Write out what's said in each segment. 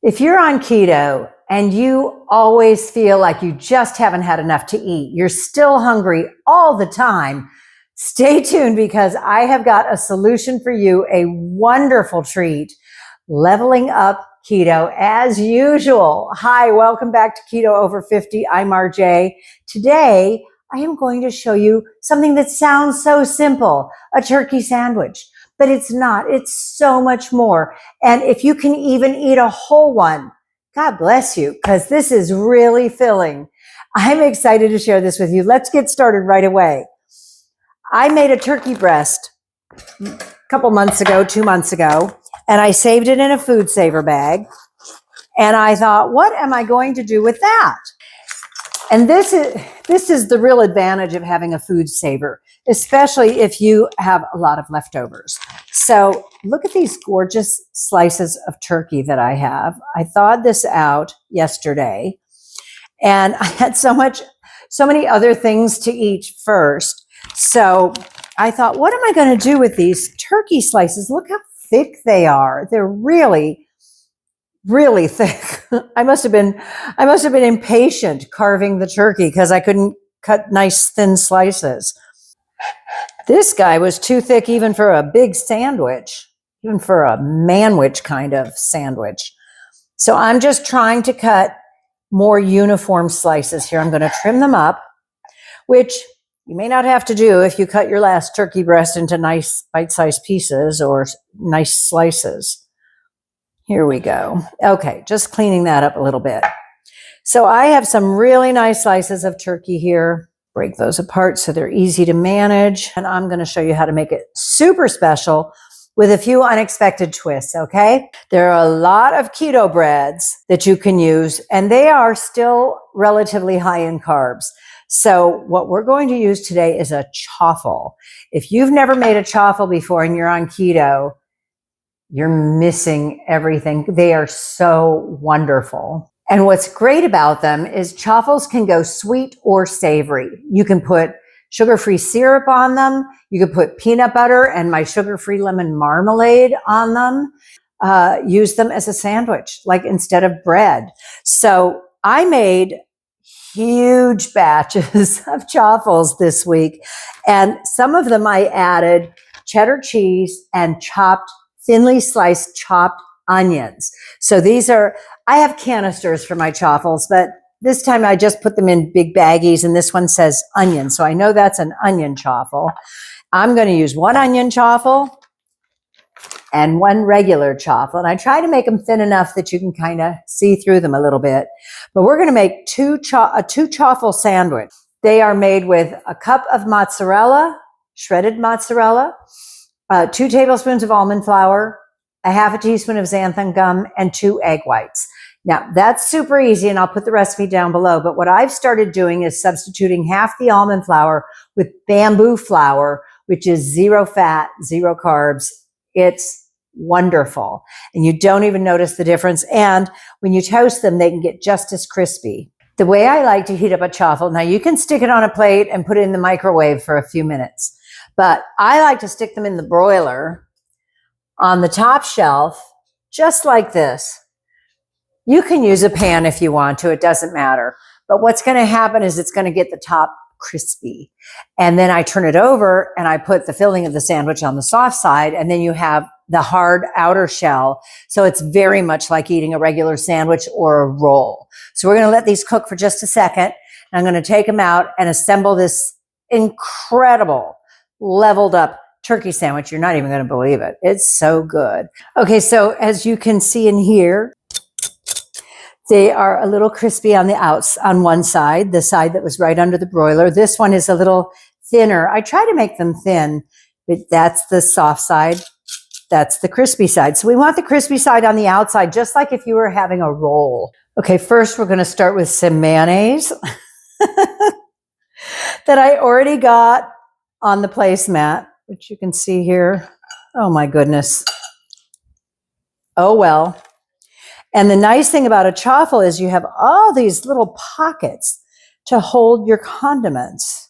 If you're on keto and you always feel like you just haven't had enough to eat, you're still hungry all the time, stay tuned because I have got a solution for you, a wonderful treat, leveling up keto as usual. Hi, welcome back to Keto Over 50. I'm RJ. Today, I am going to show you something that sounds so simple, a turkey sandwich. But it's not. It's so much more. And if you can even eat a whole one, God bless you, because this is really filling. I'm excited to share this with you. Let's get started right away. I made a turkey breast a couple months ago, 2 months ago, and I saved it in a food saver bag. And I thought, what am I going to do with that? And this is the real advantage of having a food saver, especially if you have a lot of leftovers. So look at these gorgeous slices of turkey that I have. I thawed this out yesterday, and I had so many other things to eat first. So I thought, what am I going to do with these turkey slices? Look how thick they are. They're really thick. I must have been impatient carving the turkey because I couldn't cut nice thin slices. This guy was too thick even for a big sandwich, even for a manwich kind of sandwich. So I'm just trying to cut more uniform slices here. I'm going to trim them up, which you may not have to do if you cut your last turkey breast into nice bite-sized pieces or nice slices. Here we go. Okay, just cleaning that up a little bit. So I have some really nice slices of turkey here. Break those apart so they're easy to manage. And I'm going to show you how to make it super special with a few unexpected twists, okay? There are a lot of keto breads that you can use, and they are still relatively high in carbs. So what we're going to use today is a chaffle. If you've never made a chaffle before and you're on keto, you're missing everything. They are so wonderful. And what's great about them is chaffles can go sweet or savory. You can put sugar-free syrup on them. You can put peanut butter and my sugar-free lemon marmalade on them. Use them as a sandwich, like instead of bread. So I made huge batches of chaffles this week. And some of them I added cheddar cheese and thinly sliced chopped onions. So I have canisters for my chaffles, but this time I just put them in big baggies, and this one says onion. So I know that's an onion chaffle. I'm going to use one onion chaffle and one regular chaffle. And I try to make them thin enough that you can kind of see through them a little bit. But we're going to make a two chaffle sandwich. They are made with a cup of mozzarella, shredded mozzarella, 2 tablespoons of almond flour, a half a teaspoon of xanthan gum, and 2 egg whites. Now, that's super easy, and I'll put the recipe down below. But what I've started doing is substituting half the almond flour with bamboo flour, which is 0 fat, 0 carbs. It's wonderful. And you don't even notice the difference. And when you toast them, they can get just as crispy. The way I like to heat up a chaffle, now you can stick it on a plate and put it in the microwave for a few minutes. But I like to stick them in the broiler on the top shelf, just like this. You can use a pan if you want to, it doesn't matter. But what's going to happen is it's going to get the top crispy. And then I turn it over and I put the filling of the sandwich on the soft side, and then you have the hard outer shell. So it's very much like eating a regular sandwich or a roll. So we're going to let these cook for just a second. And I'm going to take them out and assemble this incredible leveled up turkey sandwich. You're not even going to believe it. It's so good. Okay, so as you can see in here, they are a little crispy on on one side, the side that was right under the broiler. This one is a little thinner. I try to make them thin, but that's the soft side. That's the crispy side. So we want the crispy side on the outside, just like if you were having a roll. Okay, first we're going to start with some mayonnaise that I already got on the placemat, which you can see here. Oh my goodness. Oh well. And the nice thing about a chaffle is you have all these little pockets to hold your condiments.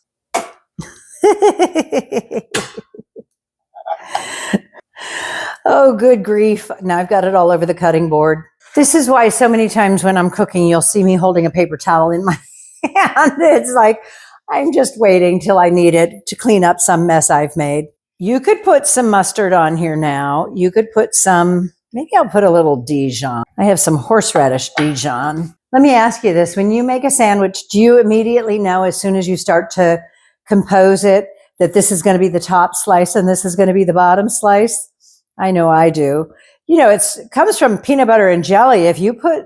Oh, good grief. Now I've got it all over the cutting board. This is why so many times when I'm cooking, you'll see me holding a paper towel in my hand. It's like, I'm just waiting till I need it to clean up some mess I've made. You could put some mustard on here now. You could put some, maybe I'll put a little Dijon. I have some horseradish Dijon. Let me ask you this. When you make a sandwich, do you immediately know as soon as you start to compose it that this is going to be the top slice and this is going to be the bottom slice? I know I do. You know, it comes from peanut butter and jelly. If you put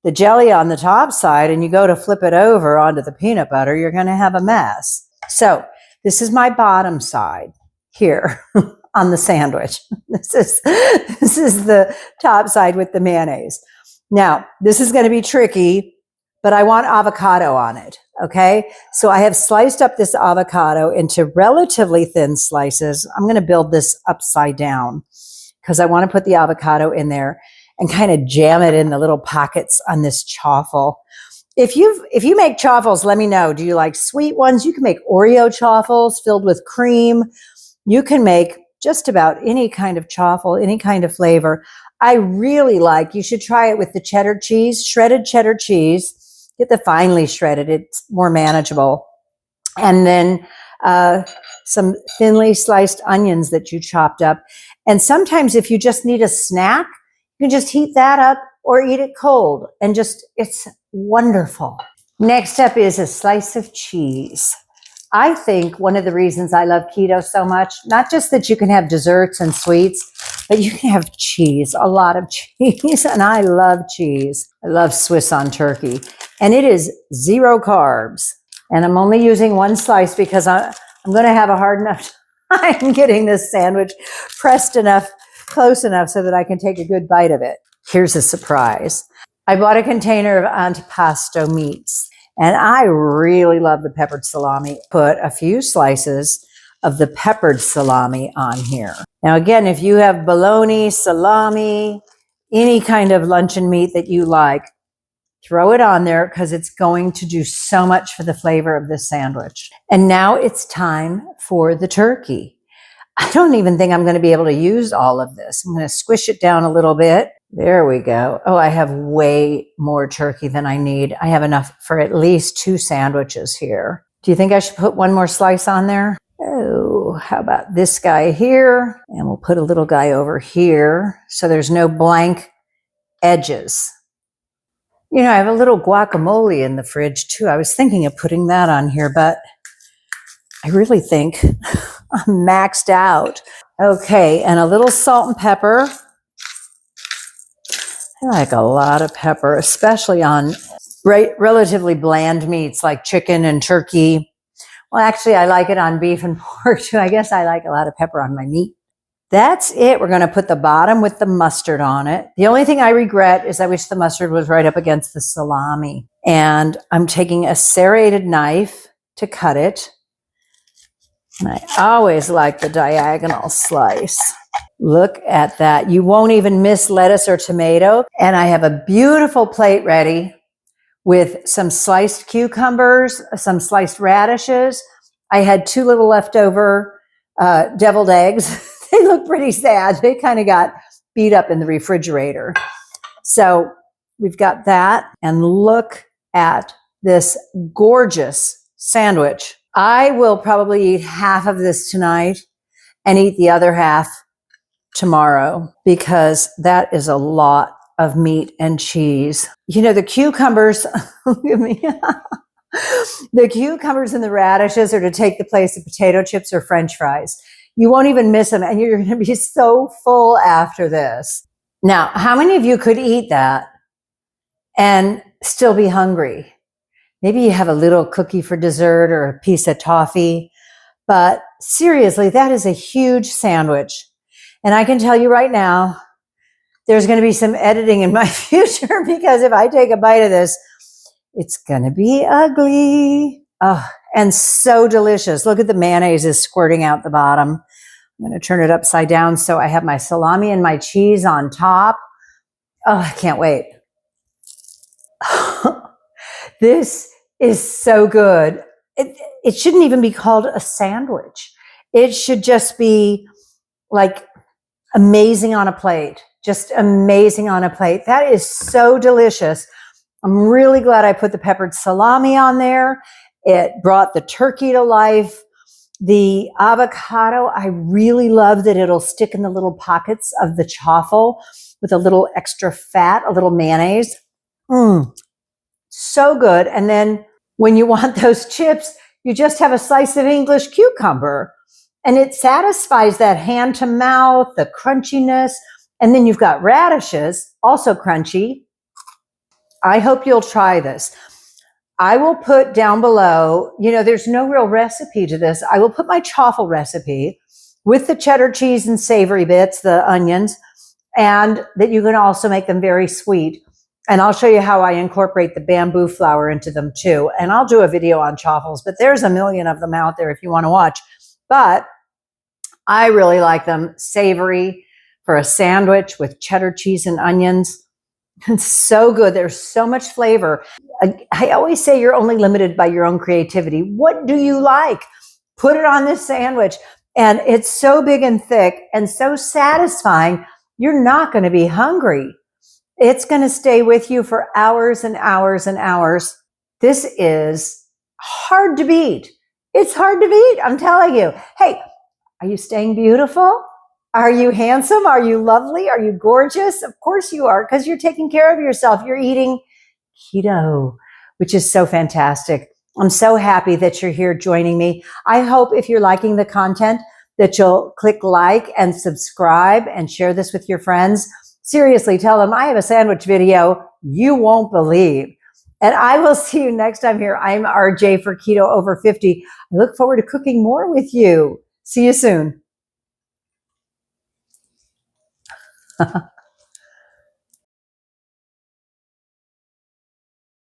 the jelly on the top side and you go to flip it over onto the peanut butter, you're going to have a mess. So this is my bottom side here on the sandwich. This is the top side with the mayonnaise. Now, this is going to be tricky, but I want avocado on it. Okay. So I have sliced up this avocado into relatively thin slices. I'm going to build this upside down because I want to put the avocado in there and kind of jam it in the little pockets on this chaffle. If you make chaffles, let me know. Do you like sweet ones? You can make Oreo chaffles filled with cream. You can make just about any kind of chaffle, any kind of flavor. I really like, you should try it with the cheddar cheese, shredded cheddar cheese. Get the finely shredded. It's more manageable. And then some thinly sliced onions that you chopped up. And sometimes if you just need a snack, you can just heat that up or eat it cold. And just, it's wonderful. Next up is a slice of cheese. I think one of the reasons I love keto so much, not just that you can have desserts and sweets, but you can have cheese, a lot of cheese. And I love cheese. I love Swiss on turkey. And it is 0 carbs. And I'm only using 1 slice because I'm going to have a hard enough time getting this sandwich pressed enough, close enough so that I can take a good bite of it. Here's a surprise. I bought a container of antipasto meats. And I really love the peppered salami. Put a few slices of the peppered salami on here. Now, again, if you have bologna, salami, any kind of luncheon meat that you like, throw it on there because it's going to do so much for the flavor of this sandwich. And now it's time for the turkey. I don't even think I'm going to be able to use all of this. I'm going to squish it down a little bit. There we go. Oh, I have way more turkey than I need. I have enough for at least 2 sandwiches here. Do you think I should put 1 more slice on there? Oh, how about this guy here? And we'll put a little guy over here so there's no blank edges. You know, I have a little guacamole in the fridge too. I was thinking of putting that on here, but I really think I'm maxed out. Okay, and a little salt and pepper. I like a lot of pepper, especially on relatively bland meats like chicken and turkey. Well, actually, I like it on beef and pork too. I guess I like a lot of pepper on my meat. That's it. We're going to put the bottom with the mustard on it. The only thing I regret is I wish the mustard was right up against the salami. And I'm taking a serrated knife to cut it. And I always like the diagonal slice. Look at that. You won't even miss lettuce or tomato. And I have a beautiful plate ready with some sliced cucumbers, some sliced radishes. I had 2 little leftover deviled eggs. They look pretty sad. They kind of got beat up in the refrigerator. So we've got that. And look at this gorgeous sandwich. I will probably eat half of this tonight and eat the other half tomorrow because that is a lot of meat and cheese. You know, the cucumbers, look at me. The cucumbers and the radishes are to take the place of potato chips or French fries. You won't even miss them, and you're going to be so full after this. Now, how many of you could eat that and still be hungry? Maybe you have a little cookie for dessert or a piece of toffee, but seriously, that is a huge sandwich. And I can tell you right now, there's going to be some editing in my future because if I take a bite of this, it's going to be ugly. Oh, and so delicious. Look at the mayonnaise is squirting out the bottom. I'm going to turn it upside down so I have my salami and my cheese on top. Oh, I can't wait. This is so good. It shouldn't even be called a sandwich. It should just be like amazing on a plate. just amazing on a plate. That is so delicious. I'm really glad I put the peppered salami on there. It brought the turkey to life. The avocado, I really love that it'll stick in the little pockets of the chaffle with a little extra fat, a little mayonnaise. So good. And then when you want those chips, you just have a slice of English cucumber, and it satisfies that hand to mouth, the crunchiness. And then you've got radishes, also crunchy. I hope you'll try this. I will put down below, there's no real recipe to this. I will put my chaffle recipe with the cheddar cheese and savory bits, the onions, and that you can also make them very sweet. And I'll show you how I incorporate the bamboo flour into them too. And I'll do a video on chaffles, but there's a million of them out there if you want to watch. But I really like them savory for a sandwich with cheddar cheese and onions. It's so good. There's so much flavor. I always say you're only limited by your own creativity. What do you like? Put it on this sandwich. And it's so big and thick and so satisfying, you're not going to be hungry. It's going to stay with you for hours and hours and hours. This is hard to beat. It's hard to beat, I'm telling you. Hey, are you staying beautiful? Are you handsome? Are you lovely? Are you gorgeous? Of course you are, because you're taking care of yourself. You're eating keto, which is so fantastic. I'm so happy that you're here joining me. I hope if you're liking the content that you'll click like and subscribe and share this with your friends. Seriously, tell them I have a sandwich video you won't believe. And I will see you next time here. I'm RJ for Keto Over 50. I look forward to cooking more with you. See you soon.